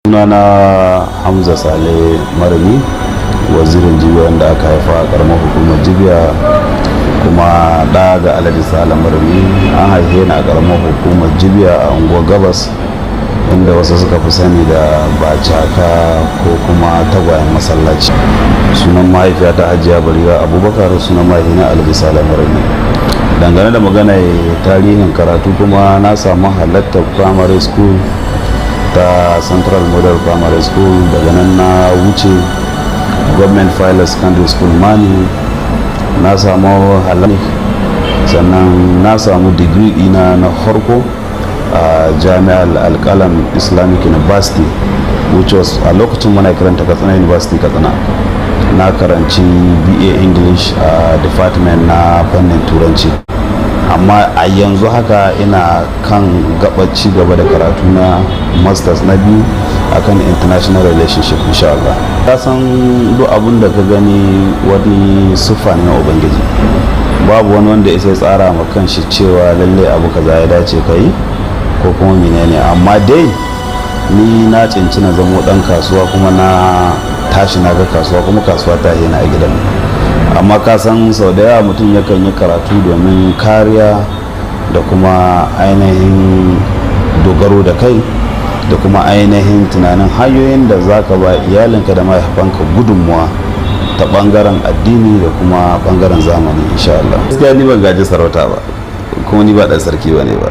Sunana Hamza Sale Marami, wazirin Jibiya wanda aka haifa a karamar hukumar Jibiya, kuma ɗa ga Alhaji Sale Marami. An haife ni a karamar hukumar Jibiya a unguwar Gabas, inda wasu suka fi sani da Bacaka ko kuma Tagwayen Masallaci. Sunan mahaifiyata Hajiya Barira Abubakar, sunan mahaifina Alhaji Sale Marami. Dangane da magana tarihin karatu, kuma na samu halartar primary school ta Central Model Primary School, daga nan na wuce Government Pilot Secondary School Mani, na samu halal, sannan na samu digiri ina na farko a Jami'ar Alkalam Islamic University, which was a lokacin muna karanta Katsina University Katsina. Na karanci BA English a department na fannin Turanci, amma a yanzu haka ina kan ci gaba da karatu na masters na biyu akan international relationship, insha Allah. Ka san duk abin da ka gani wani siffa ne na ubangiji, babu wani wanda ya sai tsara ma kanshi cewa lalle abu kaza ya dace ka yi ko kuma menene, amma dai ni na cincina zamo dan kasuwa, kuma na tashi na ga kasuwa, kuma kasuwa ta yana a gidan. Amma ka san sau da yawa mutum yakan yi karatu domin kariya da kuma ainihin dogaro da kai, da kuma ainihin tunanin hanyoyin da za ka ba iyalinka da mahaifanka gudunmuwa ta bangaren addini da kuma bangaren zamani, insha Allah. Gaskiya ni ban gaji sarauta ba, kuma ni ba dan sarki ba ne ba,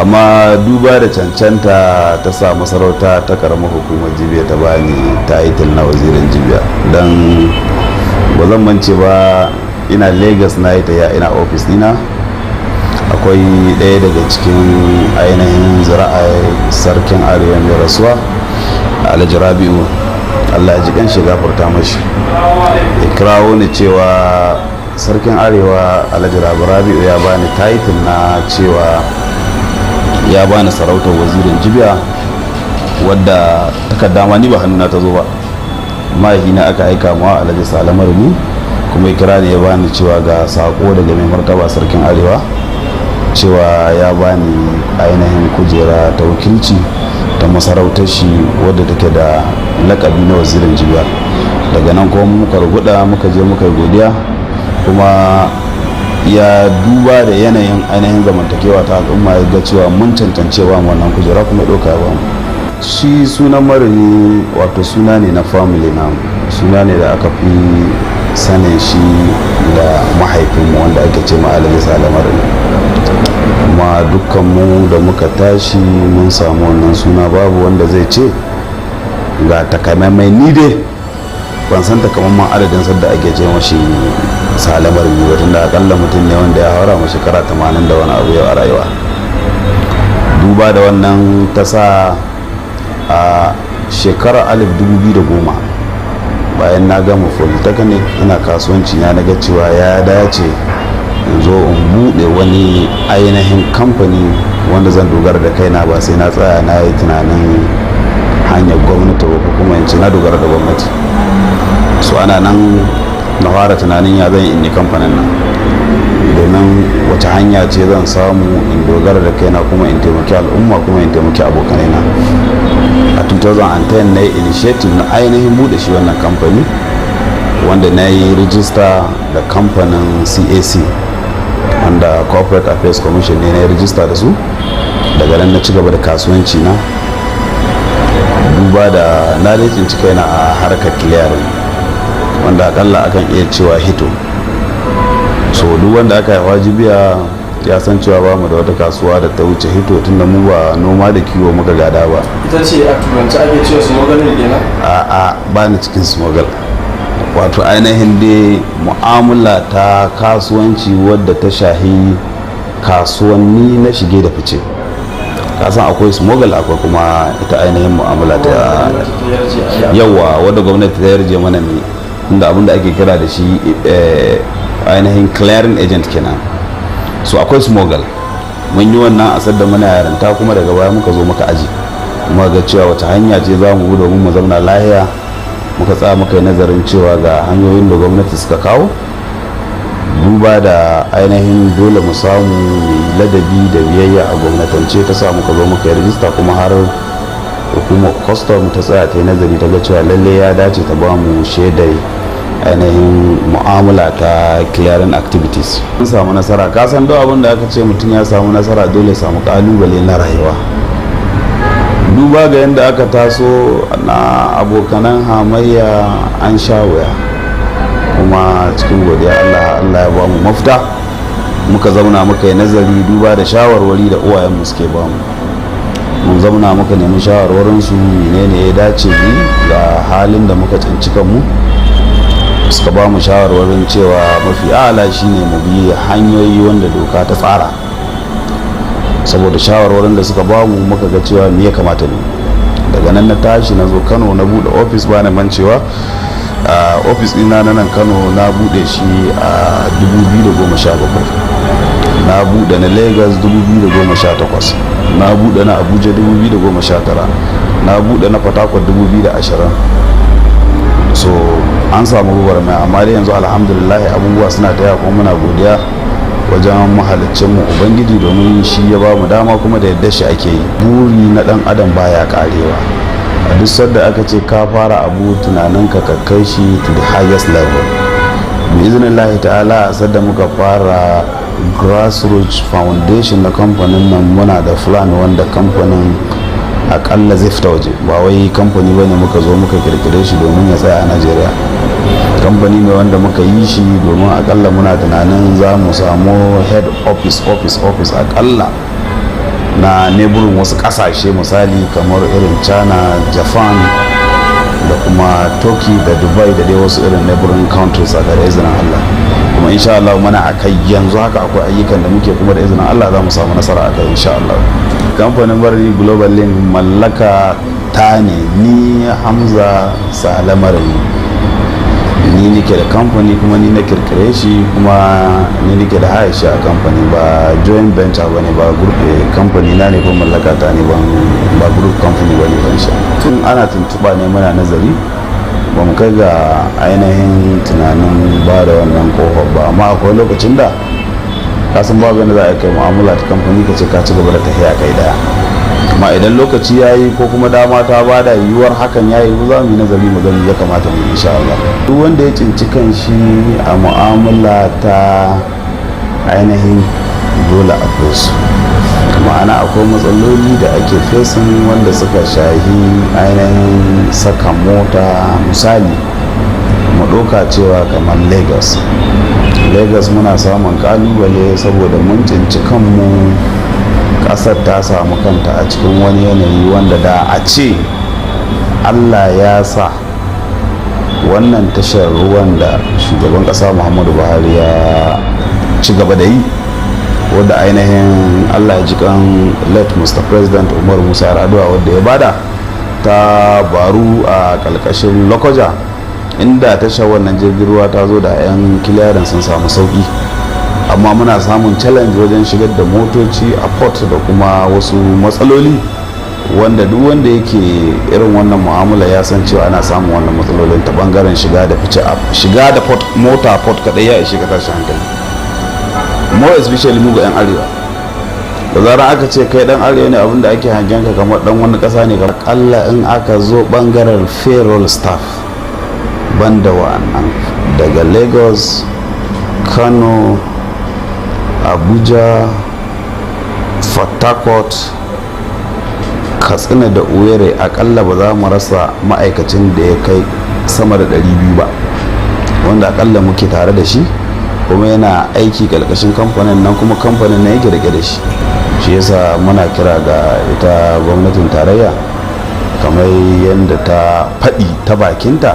amma duba da cancanta ta sa masarauta ta karamar hukumar Jibiya ta bani title na wazirin Jibiya. Dan ba zan mance ba, ina Lagos na yi ta ya ina ofis dina, akwai ɗaya daga cikin ainihin zira'a sarkin arewa mai rasuwa Alhaji Rabi'u, Allah ya ji kan shi gafarta mashi, ya kirawo ni cewa sarkin arewa Alhaji Rabi'u ya bani title na cewa ya bani sarautar wazirin Jibiya, wadda takarda ma ni ba hannuna ta zo ba, mahaifina aka aika mawa Alhaji Sale Marami, kuma ya kira ni ya bani cewa ga sako daga mai martaba sarkin arewa cewa ya bani ainihin kujera ta wakilci ta masarautar shi wadda take da lakabi na wazirin Jibiya. Daga nan kuma muka rubuta, muka je muka yi godiya, kuma ya duba da yanayin ainihin zamantakewa ta al'umma, ya ga cewa mun cancancewa wannan kujera, kuma ya ɗauka ba mu. Shi sunan Marami wato suna ne na family na, suna ne da aka fi sanin shi da mahaifinmu wanda ake ce ma Alhaji Sale Marami, kuma dukkanmu da muka tashi mun samu wannan suna. Babu wanda zai ce ga takamaimai, ni dai ban san takamaiman adadin sadda ake ce mashi Sale Marami ba, tunda akalla mutum ne wanda ya haura ma shekara 80 da wani abu yau a rayuwa. Duba da wannan ta sa a shekarar 2010, bayan na gama polytechnic ina kasuwanci na ga cewa ya dace in zo in buɗe wani ainihin kamfani wanda zan dogara da kaina, ba sai na tsaya na yi tunanin hanyar gwamnati ba, ko kuma in ce na dogara da gwamnati. So ana nan na fara tunanin ya zan in yi kamfanin nan, domin wace hanya ce zan samu in dogara da kaina, kuma in taimaki al'umma, kuma in taimaki abokanai na. A 2010 na yi initiative na ainihin bude shi wannan kamfani, wanda na yi rijista da kamfanin CAC, wanda Corporate Affairs Commission ne na yi rijista da su. Daga nan na ci gaba da kasuwanci na, duba da na tsinci kaina a harkar clearing, wanda akalla akan iya cewa hito. So duk wanda aka haifa Jibiya ya san cewa ba mu da wata kasuwa da ta wuce hito, tunda mu ba noma da kiwo muka gada ba. Ita ce a turanci ake cewa smuggle ne kenan? A'a, ba ni cikin smuggle, wato ainihin dai mu'amala ta kasuwanci wadda ta shahi kasuwanni na shige da fice. Kasan akwai smuggle, akwai kuma ita ainihin mu'amala ta yawa wadda gwamnati ta yarje mana ne, inda abinda ake kira da shi ainihin clearing agent kenan. So akwai smuggle, mun yi wannan asar da muna yaranta, kuma daga baya muka zo muka aji, muka ga cewa wata hanya ce za mu bi domin mu zauna lahiya. Muka tsaya muka yi nazarin cewa ga hanyoyin da gwamnati suka kawo, duba da ainihin dole mu samu ladabi da biyayya a gwamnatance, ta sa muka zo muka yi rijista, kuma har hukumar custom ta tsaya ta yi nazari ta ga cewa lalle ya dace ta ba mu shaidai ainihin mu'amala ta clearing activities. Mun samu nasara, ka san duk abin da aka ce mutum ya samu nasara dole samu kalubale na rayuwa. Duba ga yadda aka taso na abokanan hamayya an sha wuya, kuma cikin godiya Allah ya ba mu mafita. Muka zauna muka yi nazari duba da shawarwari da uwayenmu suke ba mu. Mun zauna muka nemi shawarwarinsu menene ya dace ni ga halin da muka tsinci kanmu. Suka ba mu shawarwarin cewa mafi ala shine mu bi hanyoyi wanda doka ta tsara. Saboda shawarwarin da suka ba mu muka ga cewa me ya kamata ne. Daga nan na tashi na zo Kano na bude office, ba na mancewa office ɗina na nan Kano na bude shi a 2017, na bude na Lagos 2018, na bude na Abuja 2019, na bude na Port Harcourt 2020. So an samu gwagwarmaya, amma dai yanzu alhamdulillah abubuwa suna taya, kuma muna godiya wajen mahalicin mu ubangiji, domin shi ya ba mu dama kuma da yadda shi ake yi. Buri na dan adam baya karewa. A duk sadda aka ce ka fara abu tunanin ka kai shi to the highest level. Bi iznillahi ta'ala sadda muka fara grassroots foundation na kamfanin nan, muna da plan wanda kamfanin akalla zai fita waje, ba wai kamfani bane muka zo muka kirkire shi domin ya tsaya a Najeriya. Kamfani ne wanda muka yi shi domin akalla muna tunanin za mu samu head office akalla na neighboring wasu kasashe, misali kamar irin China, Japan da kuma Turkey da Dubai da dai wasu irin neighboring countries a da izinin Allah. Kuma insha Allah muna akai, yanzu haka akwai ayyukan da muke, kuma da izinin Allah za mu samu nasara akai insha Allah. Kamfanin Marni Global Link mallaka ta ne, ni Hamza Sale Marni, ni nake da kamfani kuma ni na kirkire shi, kuma ni nake da haishi a kamfani, ba joint venture bane, ba group kamfani na ne ko mallaka ta ne, ba group company bane ban sha. Tun ana tuntuba ne muna nazari, ba mu kai ga ainihin tunanin ba da wannan kofar ba, amma akwai lokacin da kasan babu yadda za a kai mu'amala ta kamfani ka ce ka ci gaba da tafiya kai daya. Amma idan lokaci ya yi ko kuma dama ta bada yiwuwar hakan ya yi, za mu yi nazari mu gani ya kamata mu insha Allah. Duk wanda ya cinci kan shi a mu'amala ta ainihin dole a su, ma'ana akwai matsaloli da ake fesin wanda suka shahi ainihin saka mota. Misali mu ɗauka cewa kamar Lagos muna samun kalubale saboda mun cinci kanmu, ƙasar ta samu kanta a cikin wani yanayi wanda da a ce Allah ya sa wannan tashar ruwan da shugaban ƙasa Muhammadu Buhari ya ci gaba da yi, wadda ainihin Allah ya ji kan late Mr. President Umar Musa Yar'adua wadda ya bada ta baru a ƙarƙashin Lokoja, inda tashar wannan jirgin ruwa ta zo da 'yan kiliyarin sun samu sauki. Amma muna samun challenge wajen shigar da motoci a port da kuma wasu matsaloli, wanda duk wanda yake irin wannan mu'amala ya san cewa ana samun wannan matsalolin ta bangaren shiga da fice. Shiga da mota port kadai ya ishe ka tashi hankali, more especially mu ga 'yan arewa. Da zarar aka ce kai dan arewa ne, abinda ake hangen ka kamar dan wani kasa ne. Akalla in aka zo bangaren payroll staff, banda wa'annan daga Lagos, Kano, Abuja, Port Harcourt, Katsina da Owerri, akalla ba za mu rasa ma'aikacin da ya kai sama da 200 ba, wanda akalla muke tare da shi, kuma yana aiki ƙarƙashin kamfanin nan, kuma kamfanin na yake rike da shi. Shi yasa muna kira ga ita gwamnatin tarayya, kamar yadda ta faɗi ta bakinta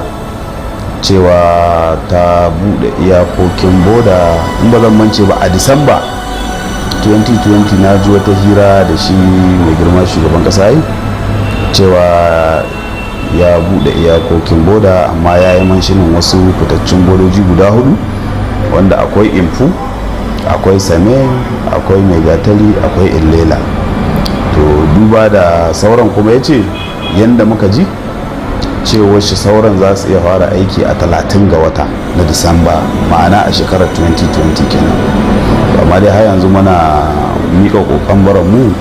cewa ta bude iyakokin boda. In ba zan mance ba, a Disamba 2020 na ji wata hira da shi mai girma shugaban kasa yi cewa ya bude iyakokin boda, amma ya yi manshinin wasu fitaccen bodoji guda 4, wanda akwai Imfu, akwai Same, akwai Megatari, akwai Illela. To duba da sauran kuma ya ce yadda muka ji cewar shi sauran za su iya fara aiki a 30 ga wata na Disamba, ma'ana a shekarar 2020 kenan. Amma dai har yanzu muna miƙa ƙoƙon baran mu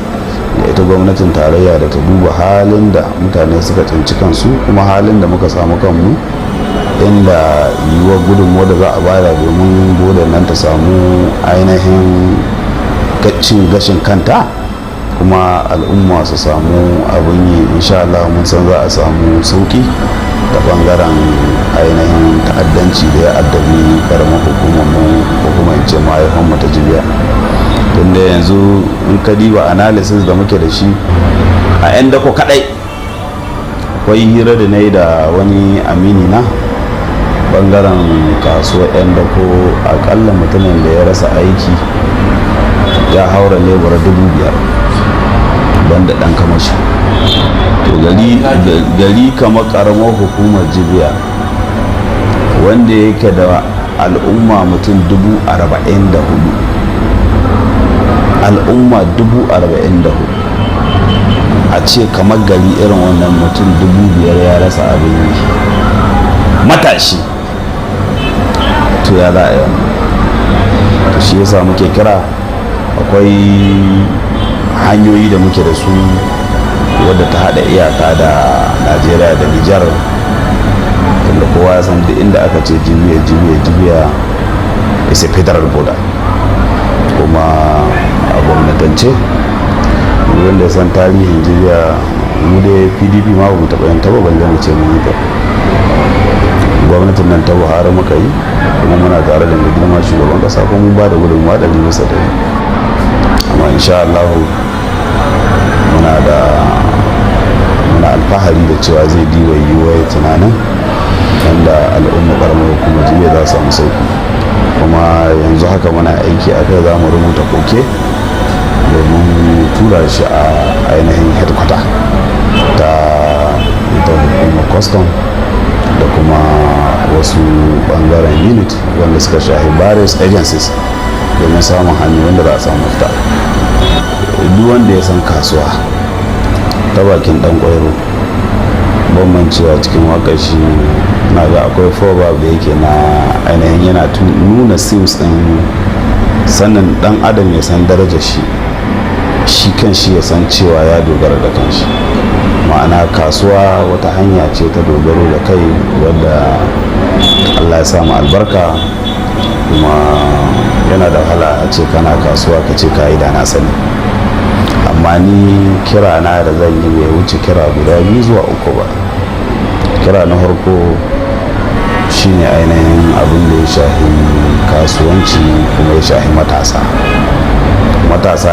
da ita gwamnatin tarayya da ta duba halin da mutane suka tsinci kansu kuma halin da muka samu kanmu, inda yiwuwar gudunmuwa da za a bada domin bodar nan ta samu ainihin cin gashin kanta, kuma al'umma su samu abin yi. insha Allah mun san za a samu sauki ta bangaren ainihin ta'addanci da ya addabi karamar hukumar mu ko kuma in ce mahaifan mu ta Jibiya. tunda yanzu in ka diba analysis da muke da shi a 'yan dako kadai, akwai hira da na yi da wani amini na bangaren kasuwar 'yan dako, akalla mutumin da ya rasa aiki ya haura lebura 5,000 banda dan kamashi. to gari kamar karamar hukumar Jibiya wanda yake da al'umma mutum 44,000, al'umma 44,000, a ce kamar gari irin wannan mutum 5,000 ya rasa abin yi, matashi, to ya za a yi. to shi yasa muke kira, akwai hanyoyi da muke da su wadda ta hada iyaka da Najeriya da Nijar, tunda kowa ya san duk inda aka ce Jibiya is a federal border, kuma a gwamnatance wanda ya san tarihin Jibiya, mu da PDP ma ba mu taɓa yin taba, balle mu ce mun yi ta. gwamnatin nan ta Buhari muka yi, kuma muna tare da mai girma shugaban kasa, kuma mun ba da gudunmawa 100%. amma insha Allah muna alfahari da cewa zai diba yiwuwa tunanin wanda al'umma karamar hukumar Jibiya za su samu sauki. kuma yanzu haka muna aiki a kai, za mu rubuta koke domin tura shi a ainihin headquarter ta hukumar custom da kuma wasu bangaren unit wanda suka shahi various agencies domin samun hanyoyin da za a samu fita. duk wanda ya san kasuwa ta bakin dan kwairo, bambancewa cikin wakar shi na ga akwai proverb da yake na ainihin yana nuna sims din sannan dan adam ya san darajar shi kan shi ya san cewa ya dogara da kanshi. ma'ana kasuwa wata hanya ce ta dogaro da kai wadda Allah ya samu albarka, kuma yana da wahala a ce kana kasuwa ka ce ka yi da na sani. amma ni kira na da zan yi bai wuce kira guda 2 zuwa 3 ba. kira na farko shine ainihin abin da ya shahi kasuwanci kuma ya shahi matasa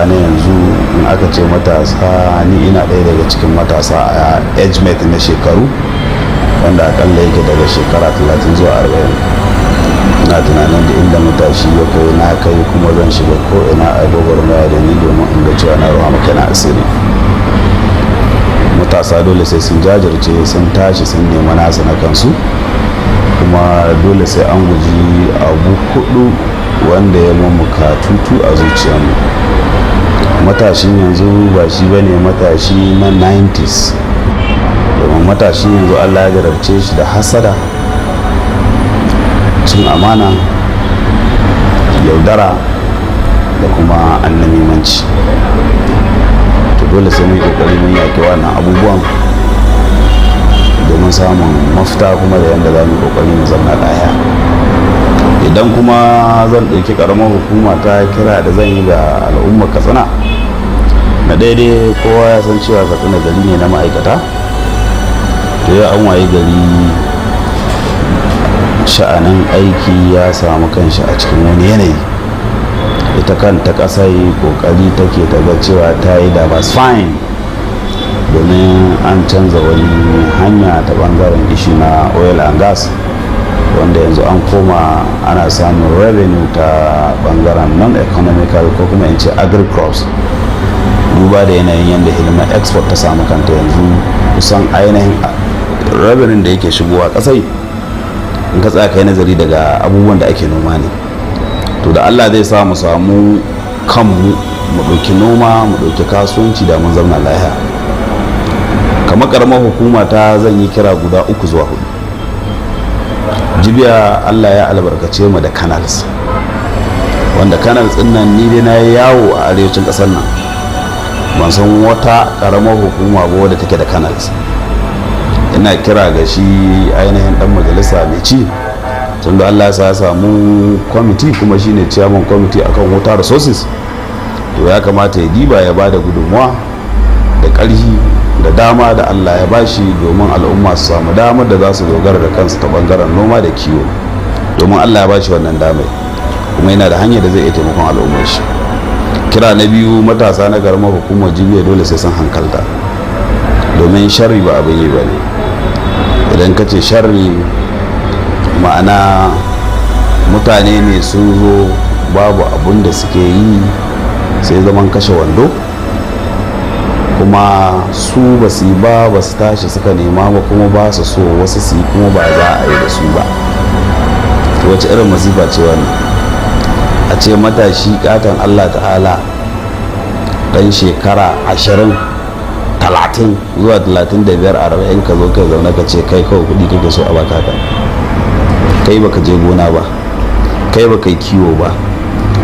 ne yanzu. in aka ce matasa, ni ina ɗaya daga cikin matasa a age mate na shekaru, wanda akalla yake daga shekara 30 zuwa 40. ina tunanin da inda matashi ya kai na kai, kuma zan shiga ko ina a gwagwarmaya da ni domin in ga cewa na ruwa maka na asiri. matasa dole sai sun jajirce, sun tashi, sun nema nasa na kansu, kuma dole sai an guji abu 4 wanda ya mamuka tutu a zuciyarmu. matashin yanzu ba shi bane matashi na 90s, domin matashin yanzu Allah ya garabce shi da hasada, cin amana, yaudara da kuma annamimanci. to dole sai mun yi kokari mun yaki wannan abubuwan domin samun mafita, kuma da yadda za mu yi kokari mu zama lafiya. idan kuma zan ɗauki ƙaramar hukuma ta kira da zan yi ga al'ummar Katsina, na daidai kowa ya san cewa Katsina gari ne na ma'aikata. to ya an waye gari sha'anin aiki ya samu kanshi a cikin wani yanayi. ita kanta ƙasai kokari take ta ga cewa ta yi diversifying, domin an canza wani hanya ta bangaren ishi na oil and gas, wanda yanzu an koma ana samun revenue ta bangaren non-economical ko kuma in ce agri-crops. duba da yanayin yadda hidimar export ta samu kanta yanzu, kusan ainihin revenue da yake shigowa kasai, in ka tsaya kai nazari daga abubuwan da ake noma ne. to da Allah zai sa mu samu kanmu, mu ɗauki noma, mu ɗauki kasuwanci, da mun zama lafiya. kamar karamar hukuma ta zan yi kira guda 3 zuwa 4. Jibiya Allah ya albarkace mu da canals, wanda canals din nan ni dai na yawo a arewacin kasar nan, ban san wata karamar hukuma ba wadda take da canals. Ina kira ga shi ainihin dan majalisa mai ci tun da Allah ya samu kwamiti kuma shine chairman kwamiti akan water resources, to ya kamata ya diba ya bada gudunmuwa da ƙarfi da dama da Allah ya bashi domin al'umma su samu damar da za su dogara da kansu ta bangaren noma da kiwo, domin Allah ya bashi wannan damai kuma yana da hanyar da zai iya taimakon al'ummar shi. Kira na biyu, matasa na karamar hukumar Jibiya dole sai sun hankalta, domin sharri ba abin yi ba ne. Idan ka ce sharri ma'ana mutane ne sun zo babu abun da suke yi sai zaman kashe wando, kuma su ba su yi ba su tashi suka nema ba kuma ba su so wasu su yi kuma ba za a yi da su ba. Wace irin masifa ce wannan? A ce matashi katon Allah ta'ala dan shekara 20 30 zuwa 35 40 ka zo ka zaune ka ce kai kawai kudi kake so a baka ka, kai baka je gona ba, kai baka yi kiwo ba,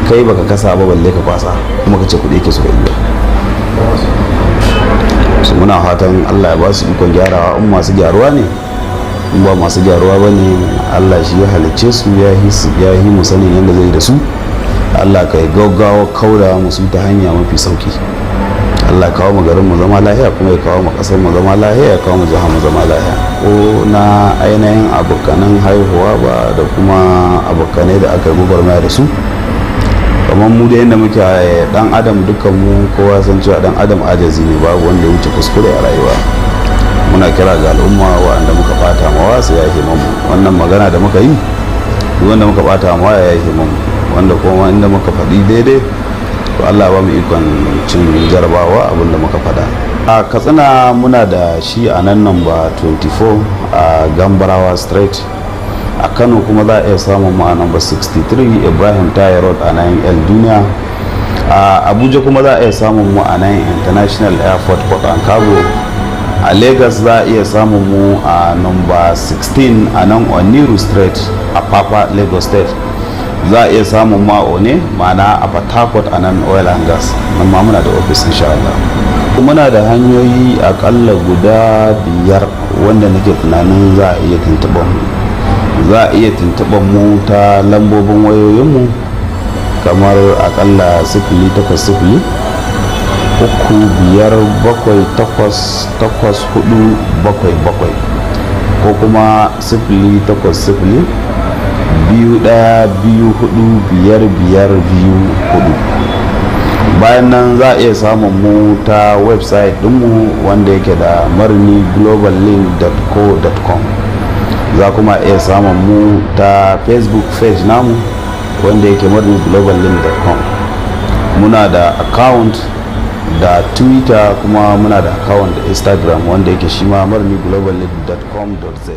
kai baka kasa ba balle ka kwasa, kuma ka ce kudi ke so ka yi. su muna fatan Allah ya ba su ikon gyarawa, in masu gyaruwa ne, in ba masu gyaruwa ba ne Allah shi ya halicce su ya yi mu sanin yadda zai da su. Allah ka yi gaggawa kauda musu ta hanya mafi sauki. Allah kawo mu garin mu zama lahiya, kuma ya kawo mu kasar mu zama lahiya, ya kawo mu jihar mu zama lahiya, ko na ainihin abokanan haihuwa ba da kuma abokanai da aka yi gwagwarmaya da su. Kamar mu da yadda muke dan adam, dukkan mu kowa san cewa dan adam ajazi ne, babu wanda ya wuce kuskure a rayuwa. Muna kira ga al'umma waɗanda muka bata mawa su yahe mamu wannan magana da muka yi, duk wanda muka bata mawa ya yahe mamu, wanda kuma inda muka faɗi daidai to Allah ba mu ikon cin jarabawa abinda muka faɗa. A Katsina muna da shi a nan namba 24 a Gambarawa Street. A Kano kuma za a iya samun mu a namba 63 Ibrahim Taye Road a nan El Duniya. A Abuja kuma za a iya samun mu a nan International Airport Port and Cargo. A Lagos za a iya samun mu a namba 16 a nan Oniru Street a Papa, Lagos State. Za a iya samun ma'one ma'ana a Port Harcourt a nan Oil and Gas, nan ma muna da ofis insha Allah. Muna da hanyoyi akalla guda 5 wanda nake tunanin za a iya tuntuɓar mu. Za a iya tuntuɓar mu ta lambobin wayoyinmu kamar akalla 0800 3578847 ko kuma 0800 2124554. Bayan nan za a iya samun mu ta website dinmu wanda yake da marniglobalink.co.com. za kuma iya samun mu ta Facebook page namu wanda yake marniglobalink.com. Muna da account da Twitter, kuma muna da account da Instagram wanda yake shi ma marniglobalink.com.z.